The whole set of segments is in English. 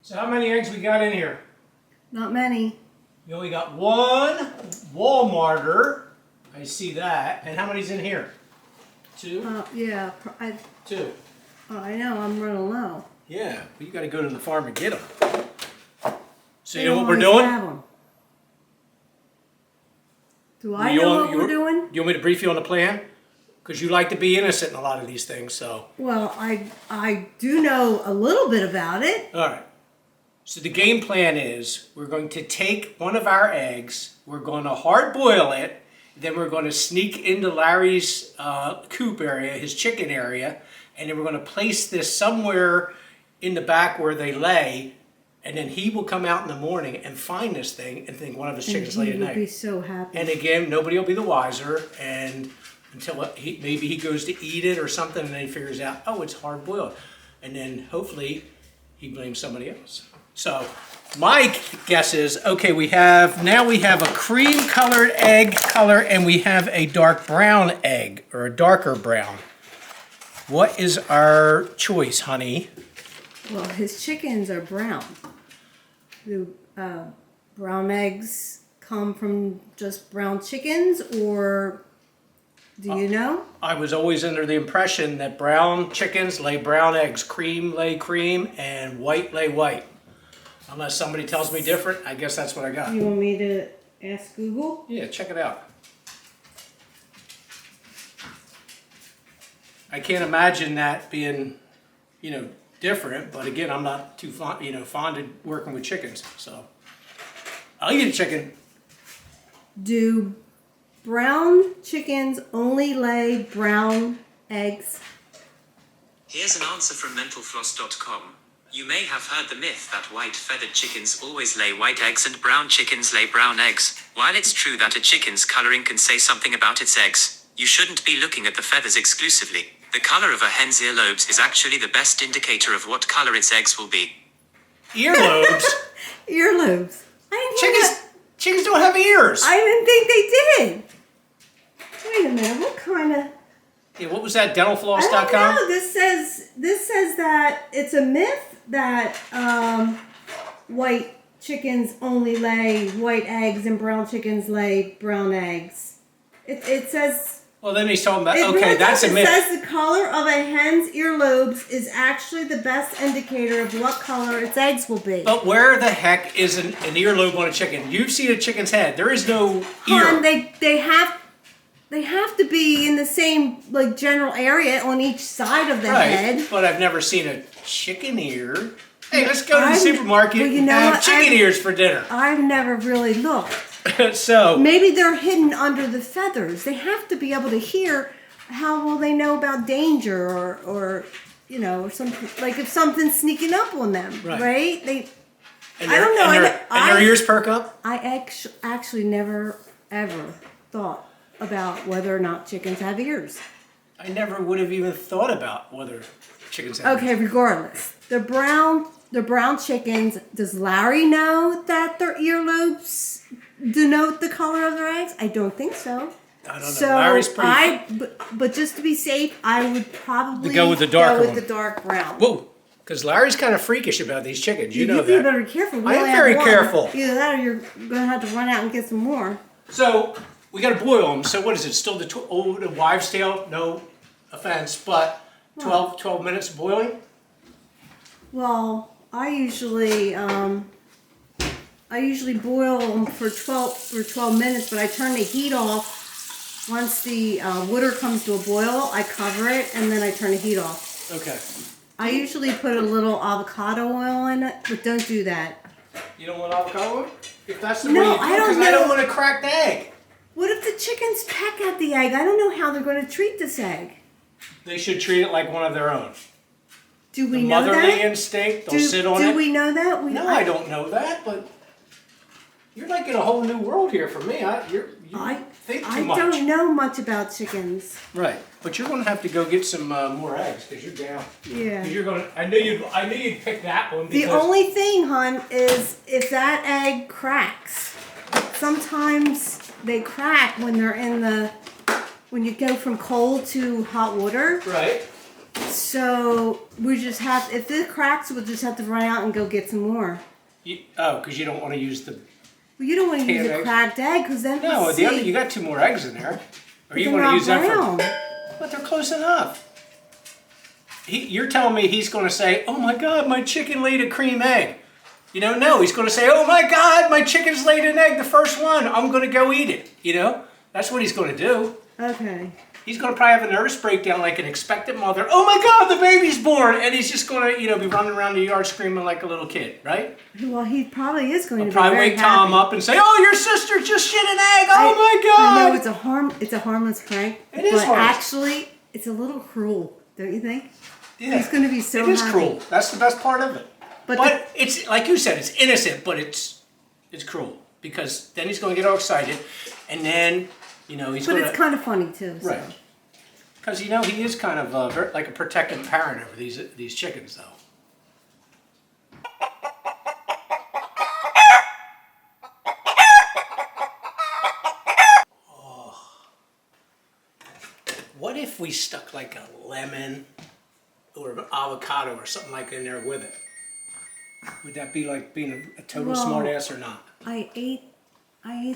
So how many eggs we got in here? Not many. You only got one Walmarter. I see that. And how many's in here? Two? Yeah. Two. Oh, I know. I'm running low. Yeah, but you got to go to the farm and get them. So They you know what we're always doing? have 'em. Do I know what we're doing? Do you want me to brief you on the plan? Because you like to be innocent in a lot of these things, so. Well, I do know a little bit about it. All right. So the game plan is we're going to take one of our eggs, we're going to hard boil it, then we're going to sneak into Larry's coop area, his chicken area, and then we're going to place this somewhere in the back where they lay, and then he will come out in the morning and find this thing and think one of his chickens laid an egg. He would be so happy. And again, nobody will be the wiser, and until maybe he goes to eat it or something, and then he figures out, oh, it's hard boiled, and then hopefully he blames somebody else. So my guess is, okay, we have a cream colored egg color, and we have a dark brown egg, or a darker brown. What is our choice, honey? Well, his chickens are brown. Do brown eggs come from just brown chickens, or do you know? I was always under the impression that brown chickens lay brown eggs, cream lay cream, and white lay white. Unless somebody tells me different, I guess that's what I got. You want me to ask Google? Yeah, check it out. I can't imagine that being, different, but again, I'm not too fond of working with chickens, so. I'll eat a chicken. Do brown chickens only lay brown eggs? Here's an answer from mentalfloss.com. You may have heard the myth that white feathered chickens always lay white eggs and brown chickens lay brown eggs. While it's true that a chicken's coloring can say something about its eggs, you shouldn't be looking at the feathers exclusively. The color of a hen's earlobes is actually the best indicator of what color its eggs will be. Earlobes? Earlobes. Chickens don't have ears. I didn't think they did. Wait a minute, what kind of... Yeah, what was that, dentalfloss.com? I don't know. This says that it's a myth that white chickens only lay white eggs and brown chickens lay brown eggs. It says... Well, then he's talking about, It a myth. says the color of a hen's earlobes is actually the best indicator of what color its eggs will be. But where the heck is an earlobe on a chicken? You've seen a chicken's head. There is no ear. Hon, they have to be in the same general area on each side of the head. But I've never seen a chicken ear. Hey, let's go to the supermarket and have chicken ears for dinner. I've never really looked. So maybe they're hidden under the feathers. They have to be able to hear. How will they know about danger or something, like if something's sneaking up on them, right? I don't know. And their ears perk up? I actually never ever thought about whether or not chickens have ears. I never would have even thought about whether chickens have ears. Okay, regardless. The brown chickens, does Larry know that their earlobes denote the color of their eggs? I don't think so. I don't know. So Larry's pretty... but just to be safe, I would probably go with the dark brown. Whoa, because Larry's kind of freakish about these chickens. You know that. You better be careful. I am very careful. Either that or you're going to have to run out and get some more. So we got to boil them. So what is it? Still the wives' tale? No offense, but 12 minutes of boiling? Well, I usually boil them for 12 minutes, but I turn the heat off. Once the water comes to a boil, I cover it, and then I turn the heat off. Okay. I usually put a little avocado oil in it, but don't do that. You don't want avocado oil? If that's the way you do it, because I don't want to crack the egg. What if the chickens peck at the egg? I don't know how they're going to treat this egg. They should treat it like one of their own. Do we know that? The motherly instinct, they'll sit on it. Do we know that? No, I don't know that, but you're like in a whole new world here for me. You think too much. I don't know much about chickens. Right, but you're going to have to go get some more eggs because you're down. Yeah. You're going. I knew you'd pick that one. The only thing, hon, is if that egg cracks. Sometimes they crack when they're when you go from cold to hot water. Right. So we just have, if it cracks, we'll just have to run out and go get some more. Because you don't want to use the... Well, you don't want to use Canned a eggs? cracked egg because then No, we'll the other, see. you got 2 more eggs in there. Or you They're want to not use that brown. But they're close enough. You're telling me he's going to say, oh my God, my chicken laid a cream egg. You know, no, he's going to say, oh my God, my chicken's laid an egg, the first one. I'm going to go eat it. You know, that's what he's going to do. Okay. He's going to probably have a nervous breakdown like an expectant mother. Oh my God, the baby's born. And he's just going to, be running around the yard screaming like a little kid, right? Well, he probably is going to be Probably very wake Tom happy. up and say, oh, your sister just shit an egg. Oh my God. I know it's a harmless prank. It is but harmless. Actually, it's a little cruel, don't you think? Yeah. He's going to be so It is happy. cruel. That's the best part of it. But it's like you said, it's innocent, but it's cruel because then he's going to get all excited, and then he's But going it's kind of funny too. So. right because he is kind of like a protective parent over these chickens though. Oh. What if we stuck like a lemon or an avocado or something like in there with it? Would that be like being a total Well, smart ass or not? I ate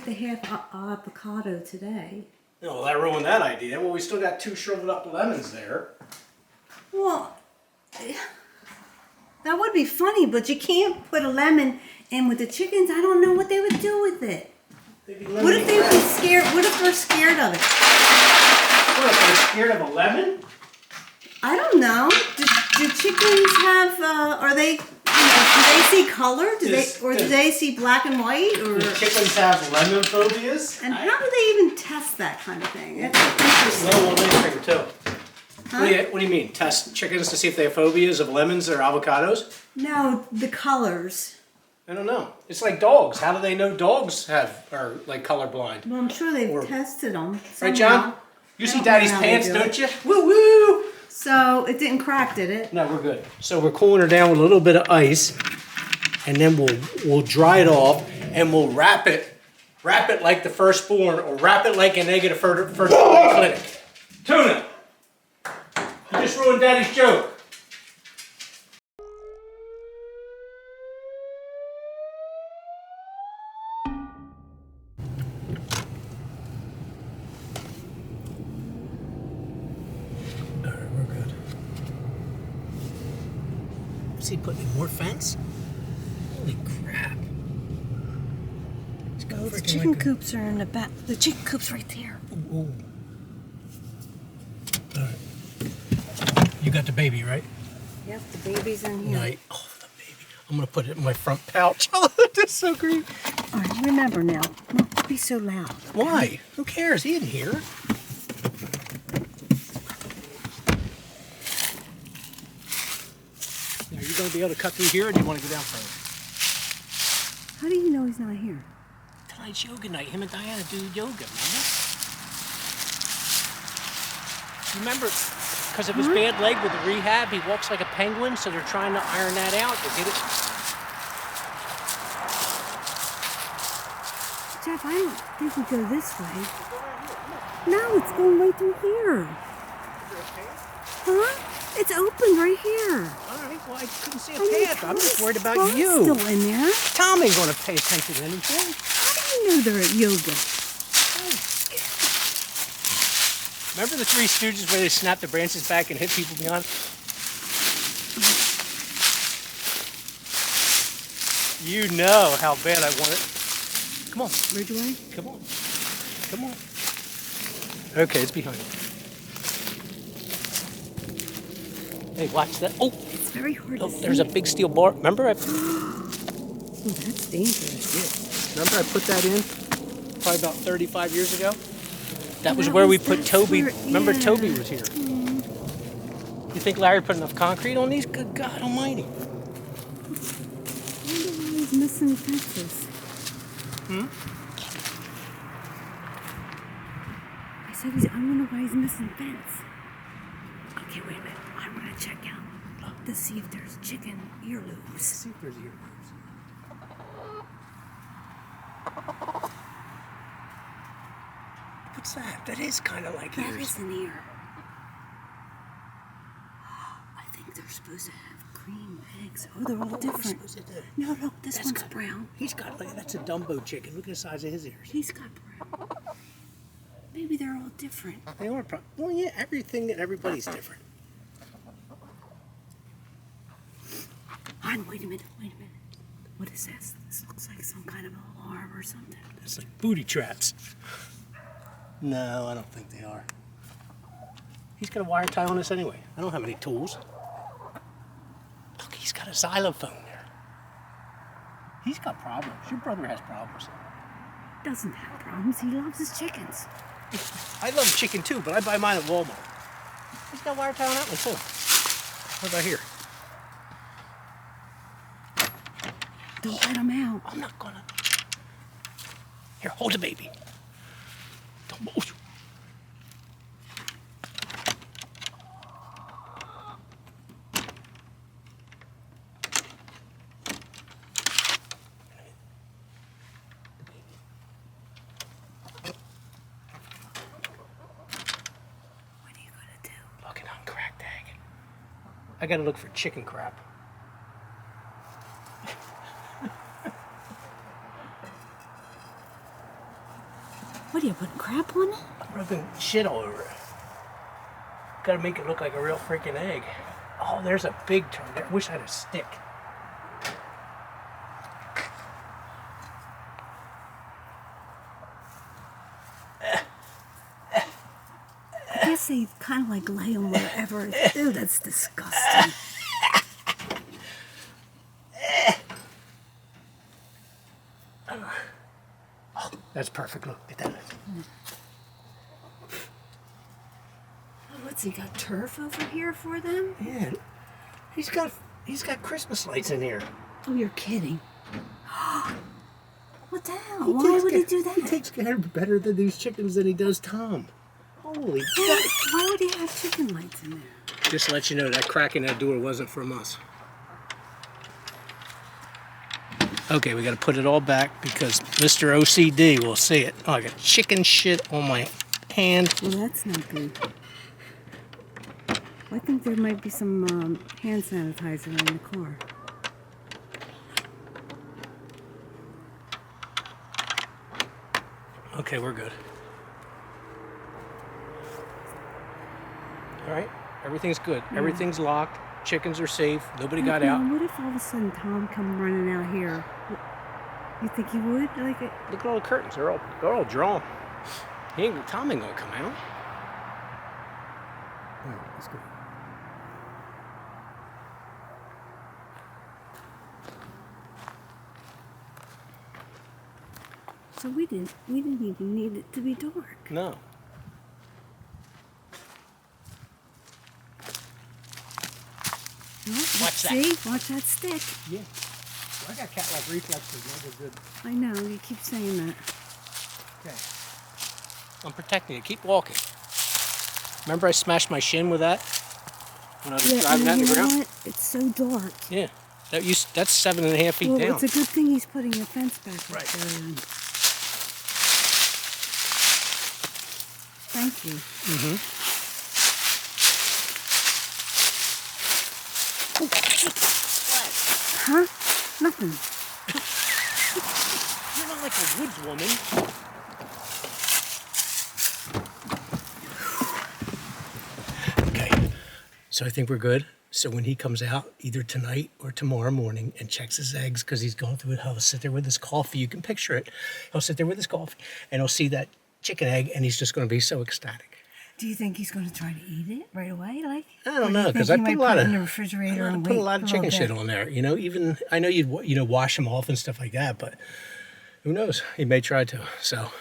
the half avocado today. No, well, that ruined that idea. Well, we still got 2 shriveled up lemons there. Well, that would be funny, but you can't put a lemon in with the chickens. I don't know what they would do with it. What if they would be scared? What if they're scared of it? What, if they're scared of a lemon? I don't know. Do chickens have? Are they? Do they see color? Do they see black and white? Or Do chickens have lemon phobias? and how do they even test that kind of thing? That's interesting. No, well, they cream too. Huh? What do you mean? Test chickens to see if they have phobias of lemons or avocados? No, the colors. I don't know. It's like dogs. How do they know dogs are like colorblind? Well, I'm sure they've Or- tested them. Right, John? You I see don't know Daddy's how they pants, do don't you? Woo woo! So it didn't crack, did it? No, we're good. So we're cooling her down with a little bit of ice, and then we'll dry it off, and we'll wrap it like the firstborn, or wrap it like an egg at a firstborn clinic. Tuna, you just ruined Daddy's joke. All right, we're good. Is he putting in more fence? Holy crap. It's got Well, the freaking chicken like a- coops are in the back. The chicken coop's right there. Ooh, ooh. All right. You got the baby, right? Yep, the baby's in here. Night. Oh, the baby. I'm gonna put it in my front pouch. Oh, that's so great. All right, remember now. Don't be so loud. Why? Who cares? He didn't hear. Now, are you gonna be able to cut through here, or do you want to go down further? How do you know he's not here? Tonight's yoga night. Him and Diana do yoga. Remember? Because of his bad leg with the rehab, he walks like a penguin. So they're trying to iron that out to get it. Jeff, I don't think we go this way. No, it's going right through here. Huh? It's open right here. All right. Well, I couldn't see a I mean, path. I'm just worried about Tom's you. still in there. Tom ain't gonna pay attention to anything. How do you know they're at yoga? Remember the Three Stooges where they snapped the branches back and hit people beyond? You know how bad I want it. Come on, Ridgway? come on, come on. Okay, it's behind you. Hey, watch that. Oh, It's very hard to see. there's a big steel bar. Remember Oh, that's dangerous. Remember I put that in probably about 35 years ago? That was That where was- we put that's Toby. where- Remember yeah. Toby was here. You think Larry put enough concrete on these? Good God almighty. I wonder why he's missing fences. I said I wonder why he's missing fence. Okay, wait a minute. I want to check out to see if there's chicken earlobes. See if there's earlobes. What's that? That is kind of like That ears. is an ear. supposed to have cream eggs. Oh, they're all different. No, no, this one's brown. He's got, like, that's a Dumbo chicken. Look at the size of his ears. He's got brown. Maybe they're all different. They are well, yeah, everybody's different. Hon, wait a minute. What is this? This looks like some kind of alarm or something. It's like booty traps. No, I don't think they are. He's got a wire tie on this anyway. I don't have any tools. Look, he's got a xylophone there. He's got problems. Your brother has problems. Doesn't have problems. He loves his chickens. I love chicken too, but I buy mine at Walmart. He's got a wire tie on that one too. What about here? Don't let him out. I'm not gonna. Here, hold the baby. Don't move. What are you gonna do? Looking on cracked egg. I gotta look for chicken crap. What are you putting crap on it? Rubbing shit all over it. Gotta make it look like a real freaking egg. Oh, there's a big turn there. Wish I had a stick. I guess they kind of like lay them wherever. Ew, that's disgusting. That's perfect. Look at that. What's he got, turf over here for them? Yeah, he's got Christmas lights in here. Oh, you're kidding. What the hell? Why would he do that? He takes care better than these chickens than he does Tom. Holy God. Why would he have chicken lights in there? Just to let you know, that crack in that door wasn't from us. Okay, we got to put it all back because Mr. OCD will see it. Oh, I got chicken shit on my hand. Well, that's not good. I think there might be some hand sanitizer in the car. Okay, we're good. All right, everything's good. Everything's locked. Chickens are safe. Nobody got out. What if all of a sudden Tom come running out here? You think he would? Like it? Look at all the curtains. They're all drawn. Tom ain't gonna come out. All right, let's go. So we didn't even need it to be dark. No. Well, Watch that. See? Watch that stick. Yeah. Well, I got cat-like reflexes. They're good. I know, you keep saying that. Okay. I'm protecting it. Keep walking. Remember I smashed my shin with that? When I was driving that in the ground? What? It's so dark. Yeah. That's 7.5 feet Well, down. it's a good thing he's putting the fence back up Right. there then. Thank you. Huh? Nothing. You're not like a woods woman. Okay. So I think we're good. So when he comes out, either tonight or tomorrow morning, and checks his eggs, because he's going through it, he'll sit there with his coffee. You can picture it. He'll sit there with his coffee, and he'll see that chicken egg, and he's just going to be so ecstatic. Do you think he's going to try to eat it right away? Like I don't know, because I put a lot of in the refrigerator and put a wait lot of chicken shit on there. You know, even I know you'd wash them off and stuff like that, but who knows? He may try to. So